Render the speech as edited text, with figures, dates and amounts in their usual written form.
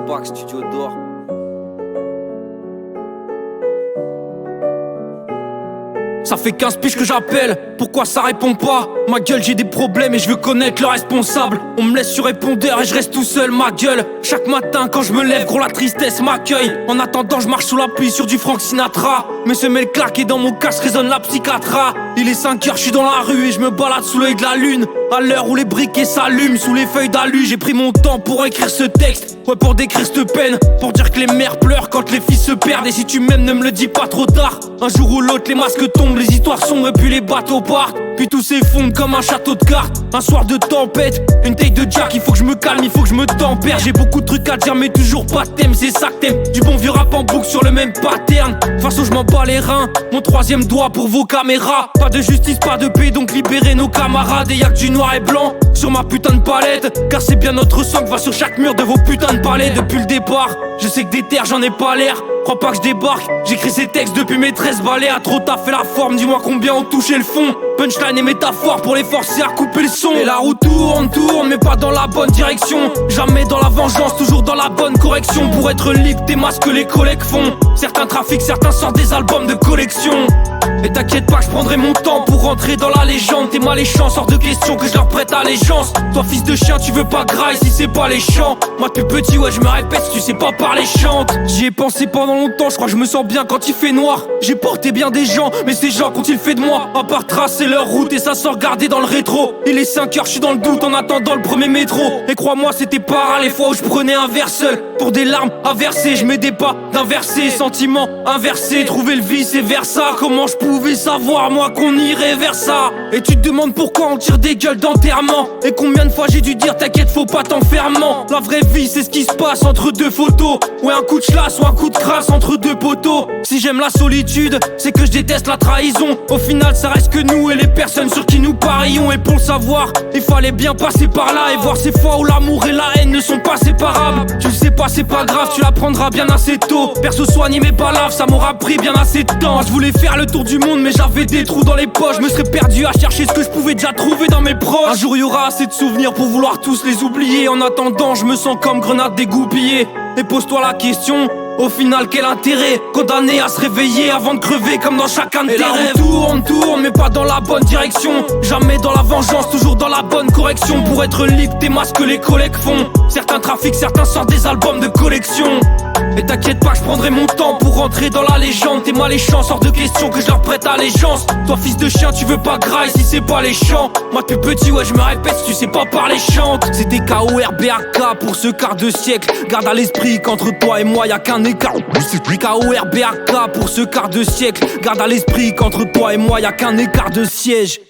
Tupac, Studio d'Or. Ça fait 15 piges que j'appelle, pourquoi ça répond pas? Ma gueule, j'ai des problèmes et je veux connaître le responsable. On me laisse sur répondeur et je reste tout seul, ma gueule. Chaque matin quand je me lève, gros la tristesse m'accueille. En attendant je marche sous la pluie sur du Frank Sinatra. Mes semelles claquent et dans mon casque résonne la psychiatra. Il est 5 heures, je suis dans la rue et je me balade sous l'œil de la lune. À l'heure où les briquets s'allument sous les feuilles d'alu, j'ai pris mon temps pour écrire ce texte. Ouais, pour décrire cette peine, pour dire que les mères pleurent quand les filles se perdent. Et si tu m'aimes, ne me le dis pas trop tard. Un jour ou l'autre, les masques tombent, les histoires sombrent et puis les bateaux partent. Puis tout s'effondre comme un château de cartes. Un soir de tempête, une taille de Jack. Il faut que je me calme, il faut que je me tempère. J'ai beaucoup de trucs à dire mais toujours pas de thème. C'est ça que t'aimes, du bon vieux rap en boucle sur le même pattern. De toute façon je m'en bats les reins, mon troisième doigt pour vos caméras. Pas de justice, pas de paix, donc libérez nos camarades. Et y'a que du noir et blanc sur ma putain de palette. Car c'est bien notre sang qui va sur chaque mur de vos putains de palais. Depuis le départ, je sais que des terres j'en ai pas l'air. Crois pas que je débarque, j'écris ces textes depuis mes 13 balais. À trop taffer la forme, dis-moi combien ont touché le fond. Punchline et métaphore pour les forcer à couper le son. Et la roue tourne, mais pas dans la bonne direction. Jamais dans la vengeance, toujours dans la bonne correction. Pour être libre, tes masques les collègues font. Certains trafiquent, certains sortent des albums de collection. Et t'inquiète pas que je prendrai mon temps pour rentrer dans la légende. T'es maléchant, hors de question que je leur prête allégeance. Toi fils de chien, tu veux pas graille si c'est pas les chants. Moi depuis petit, ouais je me répète, si tu sais pas parler chante. J'y ai pensé pendant longtemps, je crois que je me sens bien quand il fait noir. J'ai porté bien des gens, mais ces gens qu'ont-ils fait de moi? À part tracer leur route et ça sans regarder dans le rétro. Il est 5 heures, je suis dans le doute en attendant le premier métro. Et crois-moi c'était pas rare les fois où je prenais un verre seul. Pour des larmes à verser, je m'aidais pas d'inverser. Sentiments inversés, trouver le vice et vers ça. Comment je pouvais savoir moi qu'on irait vers ça? Et tu te demandes pourquoi on tire des gueules d'enterrement. Et combien de fois j'ai dû dire t'inquiète faut pas t'enfermement. La vraie vie c'est ce qui se passe entre deux photos. Ouais un coup de chlasse ou un coup de crasse entre deux poteaux. Si j'aime la solitude, c'est que je déteste la trahison. Au final ça reste que nous et les personnes sur qui nous parions. Et pour le savoir, il fallait bien passer par là. Et voir ces fois où l'amour et la haine ne sont pas séparables. Tu le sais pas c'est pas grave, tu l'apprendras bien assez tôt. Perso soigner mes balaves, ça m'aura pris bien assez de temps. Je voulais faire le tour du monde mais j'avais des trous dans les poches. Je me serais perdu à chercher ce que je pouvais déjà trouver dans mes proches. Un jour y aura assez de souvenirs pour vouloir tous les oublier. En attendant je me sens comme grenade dégoupillée. Et pose-toi la question, au final quel intérêt? Condamné à se réveiller avant de crever comme dans chacun de tes rêves. Tourne mais pas dans la bonne direction. Jamais dans la vengeance, toujours dans la bonne correction. Pour être libre, tes masques les collègues font. Certains trafiquent, certains sortent des albums de collection. Et t'inquiète pas que je prendrai mon temps pour rentrer dans la légende. T'es maléchant, hors de question que je leur prête allégeance. Toi fils de chien, tu veux pas graille si c'est pas les chants. Moi depuis petit, ouais je me répète, si tu sais pas parler chante. C'était KORBAK pour ce quart de siècle. Garde à l'esprit qu'entre toi et moi y'a qu'un écart. KORBAK pour ce quart de siècle. Garde à l'esprit qu'entre toi et moi y'a qu'un écart de siège.